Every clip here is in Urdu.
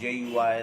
JUI,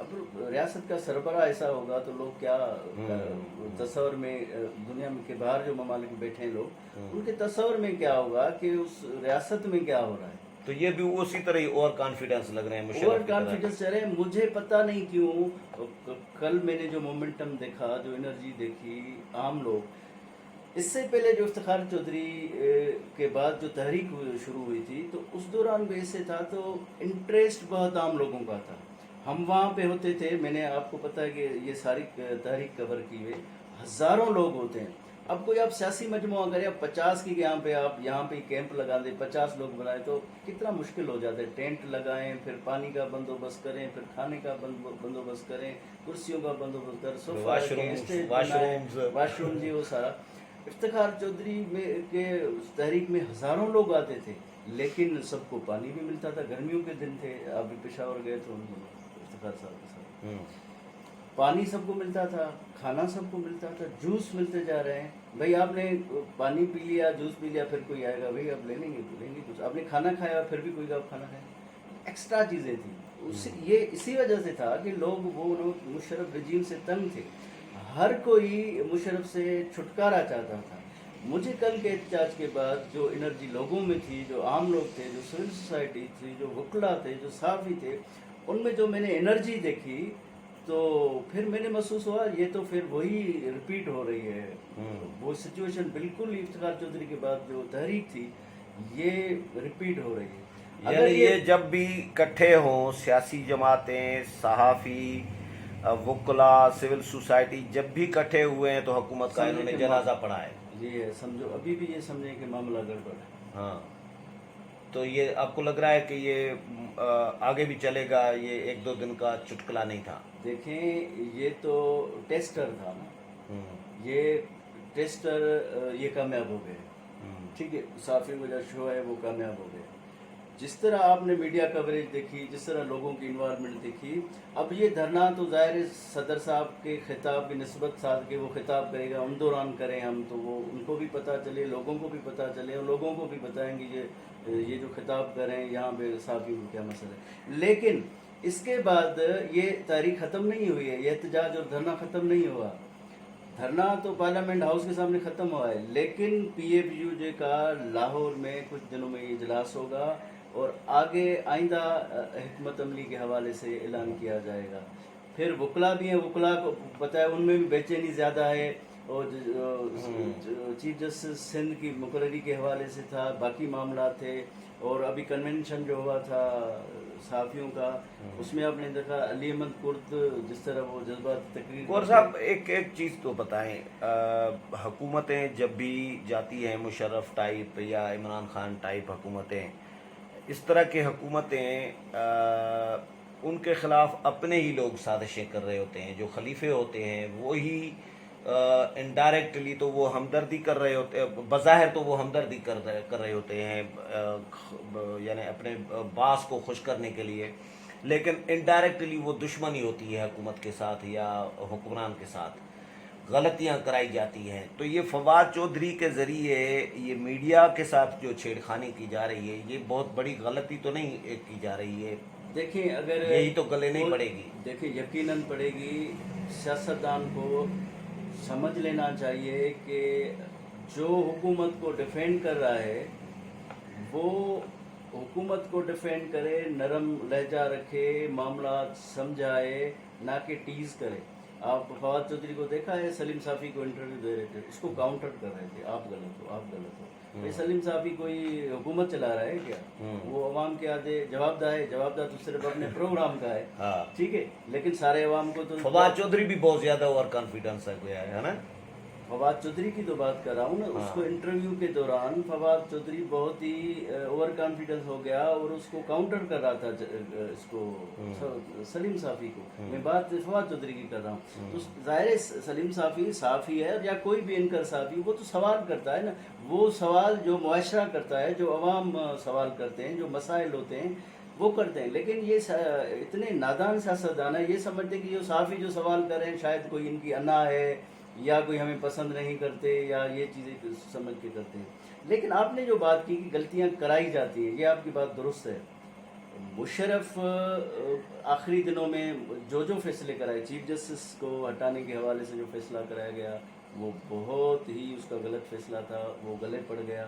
اب ریاست کا سربراہ ایسا ہوگا تو لوگ کیا تصور میں دنیا میں کے باہر جو ممالک بیٹھے ہیں لوگ ان کے تصور میں کیا ہوگا کہ اس ریاست میں کیا ہو رہا ہے. تو یہ بھی اسی طرح ہی اوور کانفیڈنس لگ رہے ہیں اوور مشرف کی طرح. کانفیڈنس چل رہے ہیں. مجھے پتہ نہیں کیوں کل میں نے جو مومنٹم دیکھا, جو انرجی دیکھی عام لوگ, اس سے پہلے جو افتخار چودھری کے بعد جو تحریک شروع ہوئی تھی تو اس دوران بھی ایسے تھا, تو انٹرسٹ بہت عام لوگوں کا تھا. ہم وہاں پہ ہوتے تھے, میں نے آپ کو پتہ ہے کہ یہ ساری تحریک کور کی ہوئے, ہزاروں لوگ ہوتے ہیں. اب کوئی آپ سیاسی مجموعہ کرے, اب 50 کی آپ یہاں پہ کیمپ لگا دیں, 50 لوگ بنائے تو کتنا مشکل ہو جاتا ہے. ٹینٹ لگائیں, پھر پانی کا بندوبست کریں, پھر کھانے کا بندوبست کریں, کرسیوں کا بندوبست کریں, صوفہ رکھیں, اسٹیج بنائیں, واش روم جی وہ سارا. افتخار چودھری میں کے تحریک میں ہزاروں لوگ آتے تھے, لیکن سب کو پانی بھی ملتا تھا. گرمیوں کے دن تھے, آپ بھی پشاور گئے تو افتخار صاحب کے ساتھ پانی سب کو ملتا تھا, کھانا سب کو ملتا تھا, جوس ملتے جا رہے ہیں. بھائی آپ نے پانی پی لیا, جوس پی لیا, پھر کوئی آئے گا بھائی آپ لے لیں گے کچھ. آپ نے کھانا کھایا, پھر بھی کوئی گا آپ کھانا کھائیں. ایکسٹرا چیزیں تھیں. یہ اسی وجہ سے تھا کہ لوگ وہ مشرف رجیم سے تنگ تھے. ہر کوئی مشرف سے چھٹکارا چاہتا تھا. مجھے کل کے احتجاج کے بعد جو انرجی لوگوں میں تھی, جو عام لوگ تھے, جو سول سوسائٹی تھی, جو وکلا تھے, جو صحافی تھے, ان میں جو میں نے انرجی دیکھی تو پھر میں نے محسوس ہوا یہ تو پھر وہی ریپیٹ ہو رہی ہے. وہ سچویشن بالکل افتخار چودھری کے بعد جو تحریک تھی یہ ریپیٹ ہو رہی ہے. یعنی یہ جب بھی اکٹھے ہوں سیاسی جماعتیں, صحافی, وکلا, سول سوسائٹی, جب بھی اکٹھے ہوئے ہیں تو حکومت کا انہوں نے جنازہ پڑھا ہے. یہ سمجھو ابھی بھی یہ سمجھیں کہ معاملہ گڑبڑ ہے. ہاں, تو یہ آپ کو لگ رہا ہے کہ یہ آگے بھی چلے گا, یہ 1-2 دن کا چٹکلا نہیں تھا؟ دیکھیں یہ تو ٹیسٹر تھا نا, یہ ٹیسٹر یہ کامیاب ہو گئے. ٹھیک ہے, صحافی کو جو شو ہے وہ کامیاب ہو گئے. جس طرح آپ نے میڈیا کوریج دیکھی, جس طرح لوگوں کی انوائرمنٹ دیکھی, اب یہ دھرنا تو ظاہر صدر صاحب کے خطاب کی نسبت ساتھ کے وہ خطاب کرے گا, ان دوران کریں ہم, تو وہ ان کو بھی پتہ چلے, لوگوں کو بھی پتہ چلے, اور لوگوں کو بھی بتائیں گے یہ جو خطاب کریں یہاں پہ صحافی کو کیا مسئلہ ہے. لیکن اس کے بعد یہ تاریخ ختم نہیں ہوئی ہے, یہ احتجاج اور دھرنا ختم نہیں ہوا. دھرنا تو پارلیمنٹ ہاؤس کے سامنے ختم ہوا ہے, لیکن پی ایف یو جے کا لاہور میں کچھ دنوں میں یہ اجلاس ہوگا, اور آگے آئندہ حکمت عملی کے حوالے سے اعلان کیا جائے گا. پھر وکلا بھی ہیں, وکلا کو پتہ ہے ان میں بھی بے چینی زیادہ ہے, اور چیف جسٹس سندھ کی مقرری کے حوالے سے تھا, باقی معاملات تھے, اور ابھی کنونشن جو ہوا تھا صحافیوں کا, اس میں آپ نے دیکھا علی احمد کرد جس طرح وہ جذبات تقریر. گور صاحب ایک چیز تو بتائیں, حکومتیں جب بھی جاتی ہیں, مشرف ٹائپ یا عمران خان ٹائپ حکومتیں, اس طرح کی حکومتیں ان کے خلاف اپنے ہی لوگ سازشیں کر رہے ہوتے ہیں. جو خلیفے ہوتے ہیں وہی انڈائریکٹلی تو وہ ہمدردی کر رہے ہوتے ہیں, بظاہر تو وہ ہمدردی کر رہے ہوتے ہیں, یعنی اپنے باس کو خوش کرنے کے لیے, لیکن انڈائریکٹلی وہ دشمنی ہوتی ہے حکومت کے ساتھ یا حکمران کے ساتھ, غلطیاں کرائی جاتی ہیں. تو یہ فواد چودھری کے ذریعے یہ میڈیا کے ساتھ جو چھیڑخانی کی جا رہی ہے, یہ بہت بڑی غلطی تو نہیں کی جا رہی ہے؟ دیکھیں اگر یہی تو گلے نہیں پڑے گی. دیکھیں یقیناً پڑے گی. سیاستدان کو سمجھ لینا چاہیے کہ جو حکومت کو ڈیفینڈ کر رہا ہے وہ حکومت کو ڈیفینڈ کرے, نرم لہجہ رکھے, معاملات سمجھائے, نہ کہ ٹیز کرے. آپ فواد چودھری کو دیکھا ہے, سلیم صافی کو انٹرویو دے رہے تھے, اس کو کاؤنٹر کر رہے تھے, آپ غلط ہو, آپ غلط ہو. سلیم صافی کوئی حکومت چلا رہا ہے کیا؟ وہ عوام کے آدھے جواب دہ ہے, جواب دہ تو صرف اپنے پروگرام کا ہے, ٹھیک ہے, لیکن سارے عوام کو تو. فواد چودھری بھی بہت زیادہ اوور کانفیڈنس ہے نا. فواد چودھری کی تو بات کر رہا ہوں نا, اس کو انٹرویو کے دوران فواد چودھری بہت ہی اوور کانفیڈنس ہو گیا, اور اس کو کاؤنٹر کر رہا تھا اس کو سلیم صافی کو. میں بات فواد چودھری کی کر رہا ہوں. تو ظاہر سلیم صافی ہے, یا کوئی بھی اینکر صحافی, وہ تو سوال کرتا ہے نا. وہ سوال جو معاشرہ کرتا ہے, جو عوام سوال کرتے ہیں, جو مسائل ہوتے ہیں وہ کرتے ہیں. لیکن یہ اتنے نادان سیاستدان ہیں, یہ سمجھتے کہ یہ صحافی جو سوال کر رہے ہیں شاید کوئی ان کی انا ہے, یا کوئی ہمیں پسند نہیں کرتے, یا یہ چیزیں سمجھ کے کرتے ہیں. لیکن آپ نے جو بات کی کہ غلطیاں کرائی جاتی ہیں, یہ آپ کی بات درست ہے. مشرف آخری دنوں میں جو فیصلے کرائے، چیف جسٹس کو ہٹانے کے حوالے سے جو فیصلہ کرایا گیا وہ بہت ہی اس کا غلط فیصلہ تھا، وہ گلے پڑ گیا.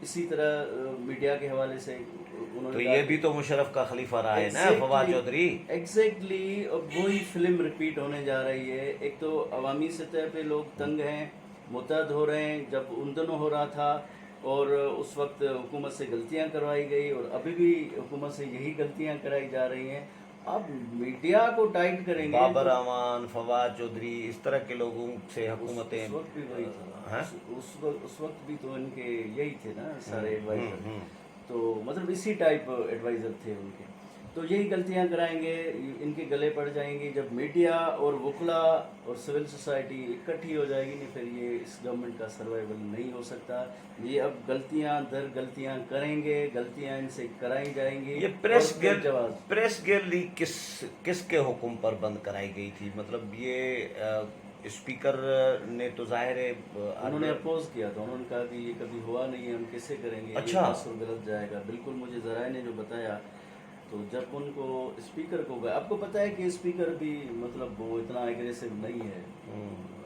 اسی طرح میڈیا کے حوالے سے انہوں تو نے یہ بھی تو مشرف کا خلیفہ رہا ہے نا فواد چودھری. ایگزیکٹلی وہی فلم ریپیٹ ہونے جا رہی ہے. ایک تو عوامی سطح پہ لوگ تنگ ہیں، متحد ہو رہے ہیں. جب ان دنوں ہو رہا تھا اور اس وقت حکومت سے غلطیاں کروائی گئی اور ابھی بھی حکومت سے یہی غلطیاں کرائی جا رہی ہیں. اب میڈیا کو ٹائٹ کریں گے. بابر امان، فواد چودھری، اس طرح کے لوگوں سے حکومتیں اس وقت بھی وہی تھا، اس وقت بھی تو ان کے یہی تھے نا سارے ایڈوائزر. تو مطلب اسی ٹائپ ایڈوائزر تھے ان کے. تو یہی غلطیاں کرائیں گے، ان کے گلے پڑ جائیں گے. جب میڈیا اور وکلاء اور سول سوسائٹی اکٹھی ہو جائے گی نہیں، پھر یہ اس گورنمنٹ کا سروائیول نہیں ہو سکتا. یہ اب غلطیاں در غلطیاں کریں گے، غلطیاں ان سے کرائی جائیں گی. یہ پریس گیلری کس کے حکم پر بند کرائی گئی تھی؟ مطلب یہ اسپیکر نے تو ظاہر ہے انہوں نے اپوز کیا تھا. انہوں نے کہا کہ یہ کبھی ہوا نہیں ہے، ہم کیسے کریں گے، یہ تاثر غلط جائے گا. بالکل مجھے ذرائع نے جو بتایا، تو جب ان کو اسپیکر کو گئے، آپ کو پتہ ہے کہ اسپیکر بھی مطلب وہ اتنا ایگریسو نہیں ہے،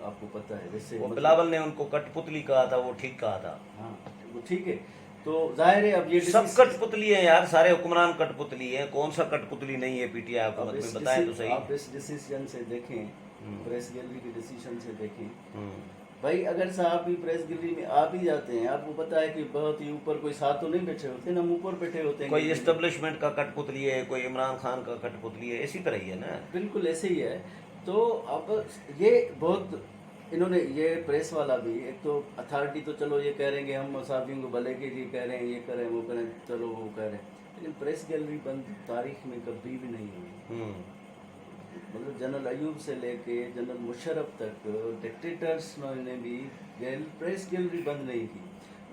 آپ کو پتہ ہے. جیسے بلاول نے ان کو کٹ پتلی کہا تھا، وہ ٹھیک کہا تھا. ہاں وہ ٹھیک ہے. تو ظاہر ہے اب یہ سب کٹ پتلی ہیں یار، سارے حکمران کٹ پتلی ہیں. کون سا کٹ پتلی نہیں ہے پی ٹی آئی حکومت میں؟ بتائیں تو صحیح. آپ اس ڈیسیژن سے دیکھیں، پریس گیلری کے ڈیسیژن سے دیکھیں بھائی. اگر صاحب بھی پریس گیلری میں آپ ہی جاتے ہیں، آپ کو پتا ہے کہ بہت ہی اوپر کوئی ساتھ تو نہیں بیٹھے ہوتے، ہم اوپر بیٹھے ہوتے ہیں. کوئی اسٹیبلشمنٹ کا کٹ پتلی ہے، کوئی عمران خان کا کٹ پتلی ہے، اسی طرح ہی ہے نا. بالکل ایسے ہی ہے. تو اب یہ بہت انہوں نے یہ پریس والا بھی، ایک تو اتھارٹی تو چلو یہ کہہ رہے ہیں کہ ہم صحافیوں کو بھلے کے لیے کہہ رہے ہیں، یہ کریں وہ کریں، چلو وہ کہہ رہے ہیں. لیکن پریس گیلری بند تاریخ میں کبھی بھی نہیں ہوئی. مطلب جنرل ایوب سے لے کے جنرل مشرف تک ڈکٹیٹرس نے بھی پریس گیلری بند نہیں کی.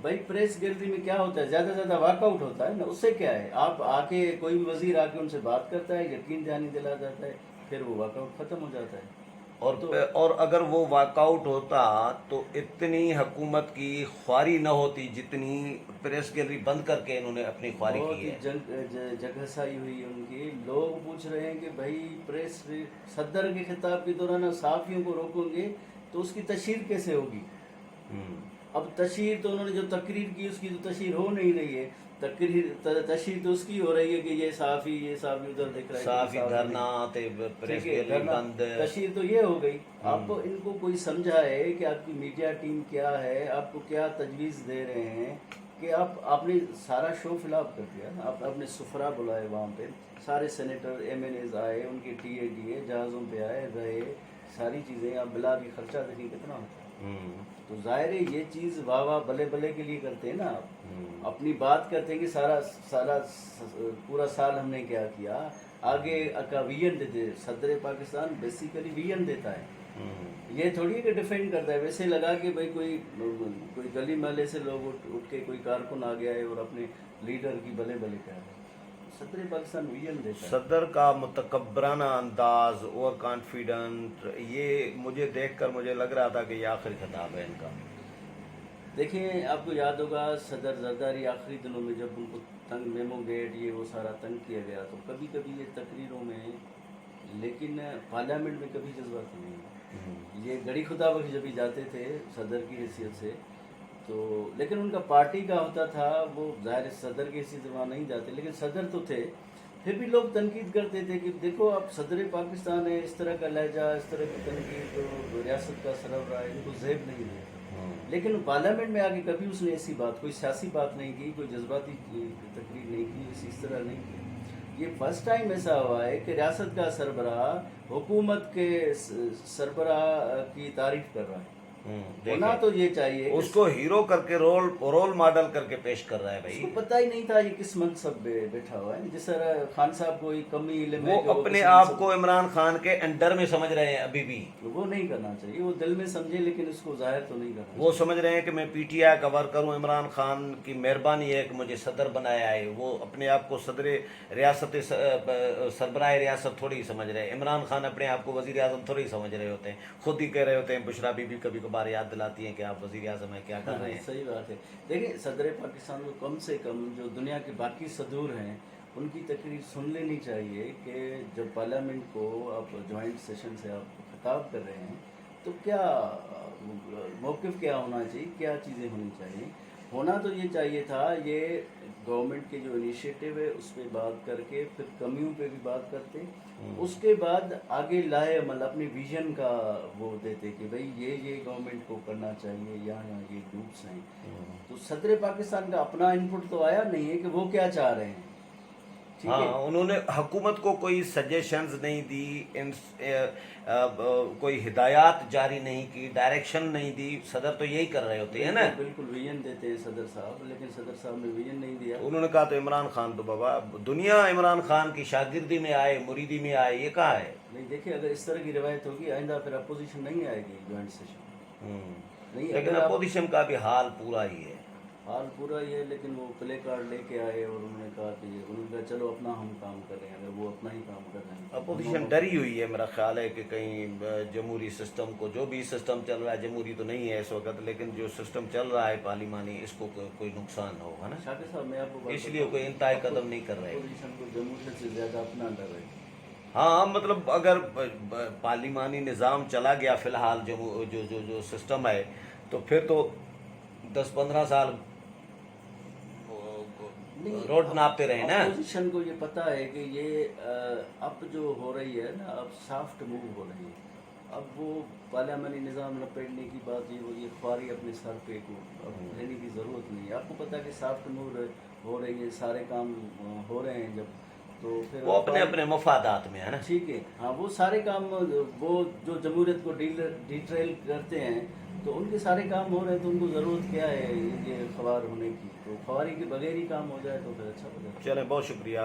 بھائی پریس گیلری میں کیا ہوتا ہے؟ زیادہ سے زیادہ واک آؤٹ ہوتا ہے نا. اس سے کیا ہے، آپ آ کے کوئی بھی وزیر آ کے ان سے بات کرتا ہے، یقین دہانی دلا جاتا ہے، پھر وہ واک آؤٹ ختم ہو جاتا ہے. اور اگر وہ واک آؤٹ ہوتا تو اتنی حکومت کی خواری نہ ہوتی جتنی پریس گیلری بند کر کے انہوں نے اپنی خواری کی ہے. جگہسائی ہوئی ان کی. لوگ پوچھ رہے ہیں کہ بھائی پریس صدر کے خطاب کے دوران صحافیوں کو روکیں گے تو اس کی تشہیر کیسے ہوگی؟ اب تشہیر تو انہوں نے جو تقریر کی اس کی تو تشہیر ہو نہیں رہی ہے. تشہیر تو اس کی ہو رہی ہے کہ یہ صحافی ادھر دیکھ رہا ہے، صحافی دھرنا تے پریس گیلری بند. تشہیر تو یہ ہو گئی. آپ ان کو کوئی سمجھائے کہ آپ کی میڈیا ٹیم کیا ہے، آپ کو کیا تجویز دے رہے ہیں کہ آپ نے سارا شو فل اپ کر دیا. آپ اپنے سفرا بلائے، وہاں پہ سارے سینیٹر ایم این ایز آئے، ان کے ٹی اے ڈی اے جہازوں پہ آئے رہے، ساری چیزیں. آپ بلا بھی خرچہ دیکھیں کتنا ہوتا ہے. تو ظاہر ہے یہ چیز واہ واہ بلے بلے کے لیے کرتے ہیں نا. آپ اپنی بات کرتے ہیں کہ سارا پورا سال ہم نے کیا کیا. آگے کا ویژن دیتے. صدر پاکستان بیسیکلی ویژن دیتا ہے، یہ تھوڑی کہ ڈیفینڈ کرتا ہے. ویسے لگا کہ بھائی کوئی گلی محلے سے لوگ اٹھ کے کوئی کارکن آ گیا ہے اور اپنے لیڈر کی بلے بلے کہہ رہے ہیں. صدر پاکستان ویژن دیتا ہے. صدر کا متکبرانہ انداز، اوور کانفیڈنٹ، یہ مجھے دیکھ کر مجھے لگ رہا تھا کہ یہ آخری خطاب ہے ان کا. دیکھیں آپ کو یاد ہوگا صدر زرداری آخری دنوں میں جب ان کو تنگ میمو گیٹ یہ وہ سارا تنگ کیا گیا، تو کبھی کبھی یہ تقریروں میں، لیکن پارلیمنٹ میں کبھی جذباتی نہیں. یہ گڑی خدا بخش جب بھی جاتے تھے صدر کی حیثیت سے، تو لیکن ان کا پارٹی کا ہوتا تھا، وہ ظاہر صدر کی حیثیت سے وہاں نہیں جاتے، لیکن صدر تو تھے. پھر بھی لوگ تنقید کرتے تھے کہ دیکھو آپ صدر پاکستان ہے، اس طرح کا لہجہ، اس طرح کی تنقید، تو ریاست کا سربراہ ہے، ان کو زیب نہیں ہے. لیکن پارلیمنٹ میں آگے کبھی اس نے ایسی بات، کوئی سیاسی بات نہیں کی، کوئی جذباتی تقریر نہیں کی، اس طرح نہیں کی. یہ فرسٹ ٹائم ایسا ہوا ہے کہ ریاست کا سربراہ حکومت کے سربراہ کی تعریف کر رہا ہے. ہونا تو یہ چاہیے اس کو ہیرو کر کے رول ماڈل کر کے پیش کر رہا ہے. بھائی اس کو پتہ ہی نہیں تھا یہ کس منصب پہ بیٹھا ہوا ہے. جس طرح خان صاحب کو کمی علم ہے، وہ اپنے آپ کو عمران خان کے انڈر میں سمجھ رہے ہیں ابھی بھی. وہ نہیں کرنا چاہیے. وہ دل میں سمجھے لیکن اس کو ظاہر تو نہیں کرنا. وہ سمجھ رہے ہیں کہ میں پی ٹی آئی کا ورکر ہوں، عمران خان کی مہربانی ہے کہ مجھے صدر بنایا ہے. وہ اپنے آپ کو صدر ریاست سربراہ ریاست تھوڑی سمجھ رہے ہیں. عمران خان اپنے آپ کو وزیر اعظم تھوڑی سمجھ رہے ہوتے ہیں. خود ہی کہہ رہے ہوتے ہیں، بشرا بی بھی کبھی کبھار یاد دلاتی ہیں کہ آپ وزیر اعظم ہیں، کیا کر رہے ہیں. صحیح بات ہے. دیکھیں صدر پاکستان کو کم سے کم جو دنیا کے باقی صدور ہیں ان کی تقریر سن لینی چاہیے کہ جب پارلیمنٹ کو آپ جوائنٹ سیشن سے آپ خطاب کر رہے ہیں تو کیا موقف کیا ہونا چاہیے، کیا چیزیں ہونی چاہیے. ہونا تو یہ چاہیے تھا، یہ گورنمنٹ کے جو انیشیٹو ہے اس پہ بات کر کے پھر کمیوں پہ بھی بات کرتے، اس کے بعد آگے لائے عمل اپنے ویژن کا وہ دیتے کہ بھئی یہ گورنمنٹ کو کرنا چاہیے، یہاں یہ گروپس ہیں. تو صدر پاکستان کا اپنا انپٹ تو آیا نہیں ہے کہ وہ کیا چاہ رہے ہیں. ٹھیک ہے، ہاں انہوں نے حکومت کو کوئی سجیشنز نہیں دی، کوئی ہدایات جاری نہیں کی، ڈائریکشن نہیں دی. صدر تو یہی کر رہے ہوتے ہیں نا. بالکل ویژن دیتے ہیں صدر صاحب، لیکن صدر صاحب نے ویژن نہیں دیا. انہوں نے کہا تو عمران خان تو بابا دنیا عمران خان کی شاگردی میں آئے، مریدی میں آئے، یہ کہا ہے. نہیں دیکھیں، اگر اس طرح کی روایت ہوگی آئندہ پھر اپوزیشن نہیں آئے گی جوائنٹ سیشن. نہیں، لیکن اگر آپ اپوزیشن کا بھی حال پورا ہی ہے. حال پورا ہی ہے، لیکن وہ پلے کارڈ لے کے آئے اور انہوں نے کہا کہ انہوں نے کہا چلو اپنا ہم کام کر رہے ہیں. اگر وہ اپنا ہی کام کر رہے ہیں، اپوزیشن ڈری ہوئی ہے. میرا خیال ہے کہ کہیں جمہوری سسٹم کو، جو بھی سسٹم چل رہا ہے، جمہوری تو نہیں ہے اس وقت، لیکن جو سسٹم چل رہا ہے پارلیمانی، اس کو کوئی نقصان ہو، ہے نا. شاکر صاحب میں آپ کو اس لیے کوئی انتہائی قدم نہیں کر رہے. اپوزیشن کو جمہوریت سے زیادہ اپنا ڈر ہے. ہاں مطلب اگر پارلیمانی نظام چلا گیا فی الحال جو سسٹم ہے، تو پھر تو 10-15 سال روڈ ناپتے رہے نا. اپوزیشن کو یہ پتہ ہے کہ یہ اب جو ہو رہی ہے نا، اب سافٹ موو ہو رہی ہے. اب وہ پارلیمانی نظام لپیٹنے کی بات، یہ خواری اپنے سر پہ کو اب لینے کی ضرورت نہیں ہے. آپ کو پتہ ہے کہ سافٹ موو ہو رہی ہے، سارے کام ہو رہے ہیں جب، تو پھر وہ اپنے اپنے مفادات میں ہے نا. ٹھیک ہے. ہاں، وہ سارے کام وہ جو جمہوریت کو ڈیٹریل کرتے ہیں تو ان کے سارے کام ہو رہے ہیں، تو ان کو ضرورت کیا ہے یہ خوار ہونے کی. تو خواری کے بغیر ہی کام ہو جائے تو پھر اچھا ہو جائے. چلیں، بہت شکریہ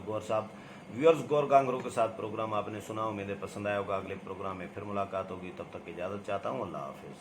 گور صاحب. ویورز، گور گانگرو کے ساتھ پروگرام آپ نے سنا، امید ہے پسند آیا ہوگا. اگلے پروگرام میں پھر ملاقات ہوگی، تب تک اجازت چاہتا ہوں. اللہ حافظ.